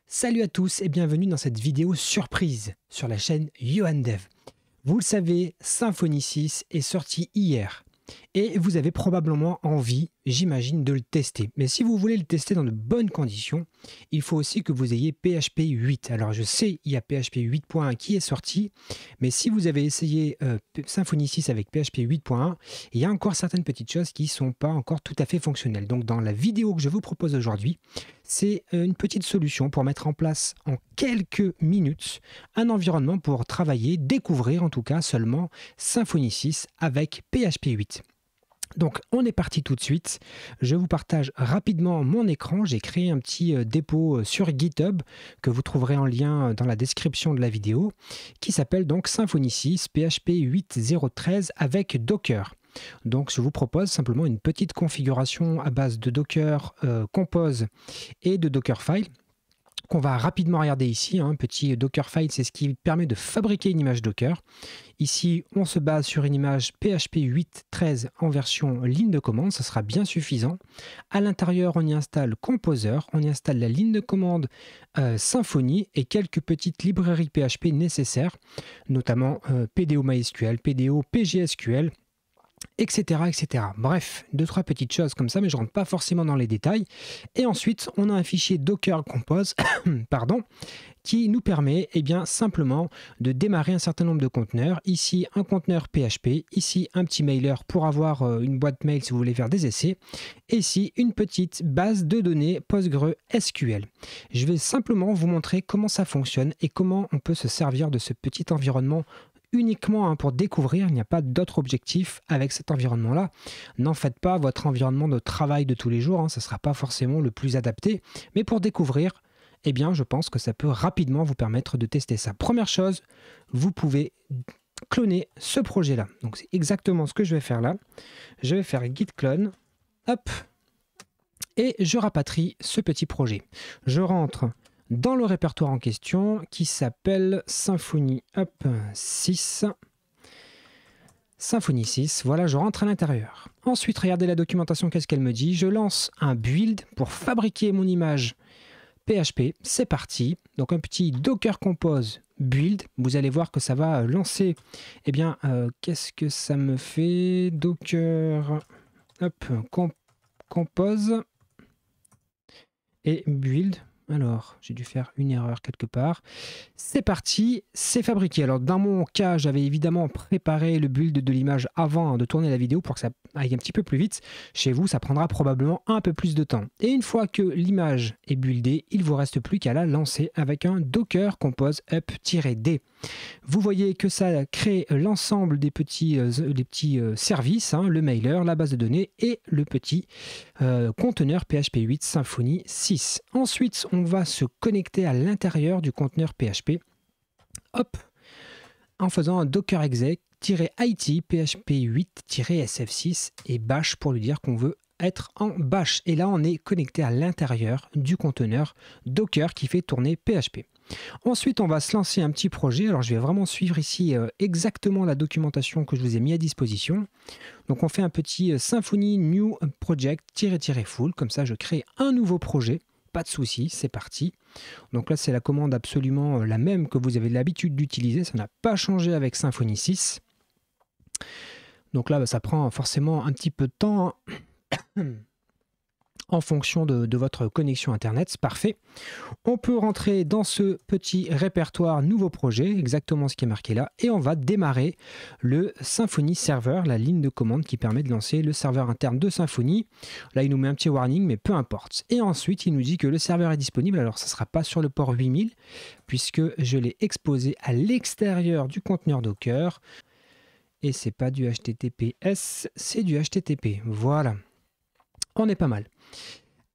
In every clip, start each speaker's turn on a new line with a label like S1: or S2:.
S1: Salut à tous et bienvenue dans cette vidéo surprise sur la chaîne YohanDev. Vous le savez, Symfony 6 est sorti hier et vous avez probablement envie, j'imagine, de le tester. Mais si vous voulez le tester dans de bonnes conditions, il faut aussi que vous ayez PHP 8. Alors je sais, il y a PHP 8.1 qui est sorti, mais si vous avez essayé Symfony 6 avec PHP 8.1, il y a encore certaines petites choses qui ne sont pas encore tout à fait fonctionnelles. Donc dans la vidéo que je vous propose aujourd'hui, c'est une petite solution pour mettre en place en quelques minutes un environnement pour travailler, découvrir en tout cas seulement Symfony 6 avec PHP 8. Donc on est parti tout de suite, je vous partage rapidement mon écran, j'ai créé un petit dépôt sur GitHub que vous trouverez en lien dans la description de la vidéo qui s'appelle donc Symfony 6 PHP 8.0.13 avec Docker. Donc je vous propose simplement une petite configuration à base de Docker Compose et de Dockerfile qu'on va rapidement regarder ici. Un petit Dockerfile, c'est ce qui permet de fabriquer une image Docker. Ici, on se base sur une image PHP 8.13 en version ligne de commande, ça sera bien suffisant. À l'intérieur, on y installe Composer, on y installe la ligne de commande Symfony et quelques petites librairies PHP nécessaires, notamment PDO MySQL, PDO PGSQL, etc., etc. Bref, deux, trois petites choses comme ça, mais je ne rentre pas forcément dans les détails. Et ensuite, on a un fichier Docker Compose pardon, qui nous permet simplement de démarrer un certain nombre de conteneurs. Ici, un conteneur PHP. Ici, un petit mailer pour avoir une boîte mail si vous voulez faire des essais. Et ici, une petite base de données PostgreSQL. Je vais simplement vous montrer comment ça fonctionne et comment on peut se servir de ce petit environnement uniquement pour découvrir. Il n'y a pas d'autre objectif avec cet environnement-là. N'en faites pas votre environnement de travail de tous les jours, ce ne sera pas forcément le plus adapté. Mais pour découvrir, je pense que ça peut rapidement vous permettre de tester ça. Première chose, vous pouvez cloner ce projet-là. Donc c'est exactement ce que je vais faire là. Je vais faire git clone, hop, et je rapatrie ce petit projet. Je rentre dans le répertoire en question qui s'appelle Symfony 6. Symfony 6, voilà, je rentre à l'intérieur. Ensuite, regardez la documentation, qu'est-ce qu'elle me dit? Je lance un build pour fabriquer mon image PHP. C'est parti. Donc un petit Docker Compose build. Vous allez voir que ça va lancer. Qu'est-ce que ça me fait? Docker Compose et build. Alors, j'ai dû faire une erreur quelque part. C'est parti, c'est fabriqué. Alors, dans mon cas, j'avais évidemment préparé le build de l'image avant de tourner la vidéo pour que ça aille un petit peu plus vite. Chez vous, ça prendra probablement un peu plus de temps. Et une fois que l'image est buildée, il ne vous reste plus qu'à la lancer avec un Docker Compose up-d. Vous voyez que ça crée l'ensemble des petits services, le mailer, la base de données et le petit conteneur PHP 8 Symfony 6. Ensuite, on va se connecter à l'intérieur du conteneur PHP, en faisant un docker exec-it php 8-sf6 et bash pour lui dire qu'on veut être en bash. Et là, on est connecté à l'intérieur du conteneur Docker qui fait tourner PHP. Ensuite, on va se lancer un petit projet. Alors, je vais vraiment suivre ici exactement la documentation que je vous ai mis à disposition. Donc, on fait un petit Symfony New Project-full. Comme ça, je crée un nouveau projet. Pas de souci, c'est parti. Donc là, c'est la commande absolument la même que vous avez l'habitude d'utiliser. Ça n'a pas changé avec Symfony 6. Donc là, ça prend forcément un petit peu de temps en fonction de votre connexion Internet. C'est parfait. On peut rentrer dans ce petit répertoire nouveau projet, exactement ce qui est marqué là, et on va démarrer le Symfony Server, la ligne de commande qui permet de lancer le serveur interne de Symfony. Là, il nous met un petit warning, mais peu importe. Et ensuite, il nous dit que le serveur est disponible. Alors, ça ne sera pas sur le port 8000, puisque je l'ai exposé à l'extérieur du conteneur Docker. Et c'est pas du HTTPS, c'est du HTTP. Voilà. On est pas mal.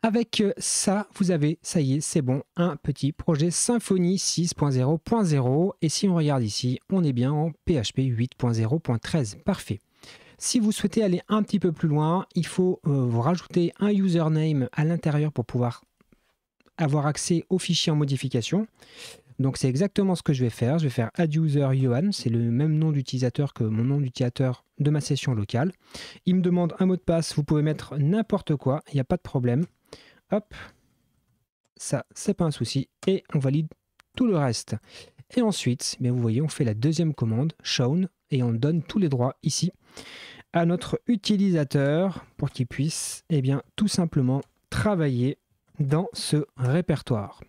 S1: Avec ça, vous avez, ça y est, c'est bon, un petit projet Symfony 6.0.0. Et si on regarde ici, on est bien en PHP 8.0.13. Parfait. Si vous souhaitez aller un petit peu plus loin, il faut vous rajouter un username à l'intérieur pour pouvoir avoir accès aux fichiers en modification. Donc c'est exactement ce que je vais faire. Je vais faire adduser Yohan, c'est le même nom d'utilisateur que mon nom d'utilisateur de ma session locale. Il me demande un mot de passe, vous pouvez mettre n'importe quoi, il n'y a pas de problème. Hop, ça c'est pas un souci, et on valide tout le reste. Et ensuite, bien vous voyez, on fait la deuxième commande, shown, et on donne tous les droits ici à notre utilisateur pour qu'il puisse bien, tout simplement travailler dans ce répertoire.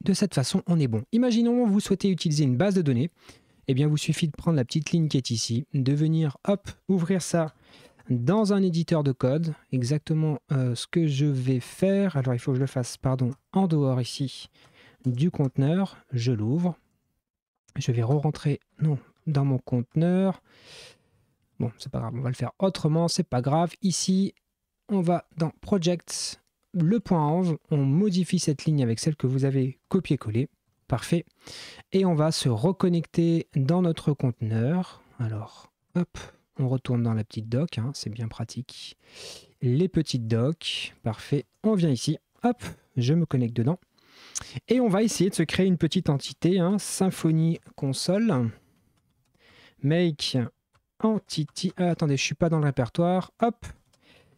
S1: De cette façon, on est bon. Imaginons vous souhaitez utiliser une base de données. Eh bien, vous suffit de prendre la petite ligne qui est ici, de venir, hop, ouvrir ça dans un éditeur de code. Exactement ce que je vais faire. Alors, il faut que je le fasse, pardon, en dehors ici du conteneur. Je l'ouvre. Je vais re-rentrer, non, dans mon conteneur. Bon, c'est pas grave, on va le faire autrement, c'est pas grave. Ici, on va dans Projects, le point env, on modifie cette ligne avec celle que vous avez copié-collée. Parfait. Et on va se reconnecter dans notre conteneur. Alors, hop, on retourne dans la petite doc, hein, c'est bien pratique. Les petites docs, parfait. On vient ici, hop, je me connecte dedans. Et on va essayer de se créer une petite entité, hein, Symfony console. Make entity. Attendez, je ne suis pas dans le répertoire. Hop,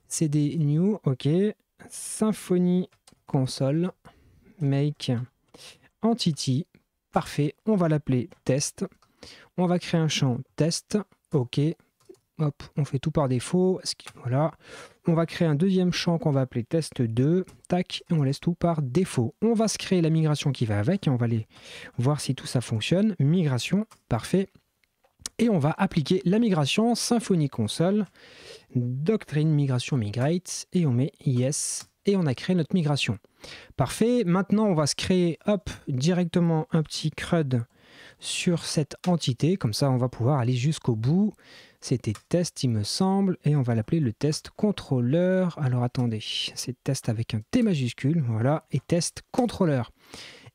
S1: cd new, ok. Symfony console. Make entity. Parfait. On va l'appeler test. On va créer un champ test. Ok. Hop, on fait tout par défaut. Voilà. On va créer un deuxième champ qu'on va appeler test2. Tac, et on laisse tout par défaut. On va se créer la migration qui va avec et on va aller voir si tout ça fonctionne. Migration, parfait. Et on va appliquer la migration Symfony console. Doctrine migration migrate. Et on met yes. Et on a créé notre migration. Parfait. Maintenant, on va se créer hop, directement un petit CRUD sur cette entité. Comme ça, on va pouvoir aller jusqu'au bout. C'était test, il me semble. Et on va l'appeler le test contrôleur. Alors, attendez. C'est test avec un T majuscule. Voilà. Et test contrôleur.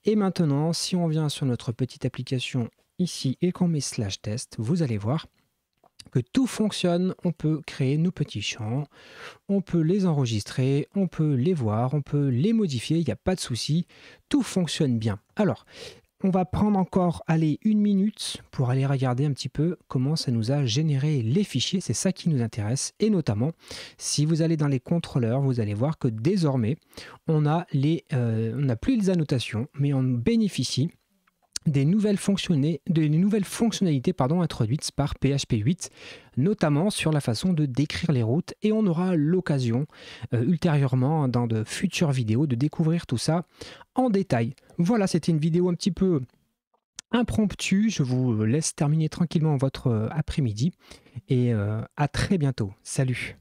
S1: Et maintenant, si on vient sur notre petite application ici et qu'on met /test, vous allez voir que tout fonctionne. On peut créer nos petits champs, on peut les enregistrer, on peut les voir, on peut les modifier, il n'y a pas de souci, tout fonctionne bien. Alors, on va prendre encore, allez, 1 minute pour aller regarder un petit peu comment ça nous a généré les fichiers, c'est ça qui nous intéresse, et notamment, si vous allez dans les contrôleurs, vous allez voir que désormais, on n'a plus les annotations, mais on bénéficie des nouvelles fonctionnalités introduites par PHP 8, notamment sur la façon de décrire les routes, et on aura l'occasion ultérieurement dans de futures vidéos de découvrir tout ça en détail. Voilà, c'était une vidéo un petit peu impromptue, je vous laisse terminer tranquillement votre après-midi et à très bientôt. Salut!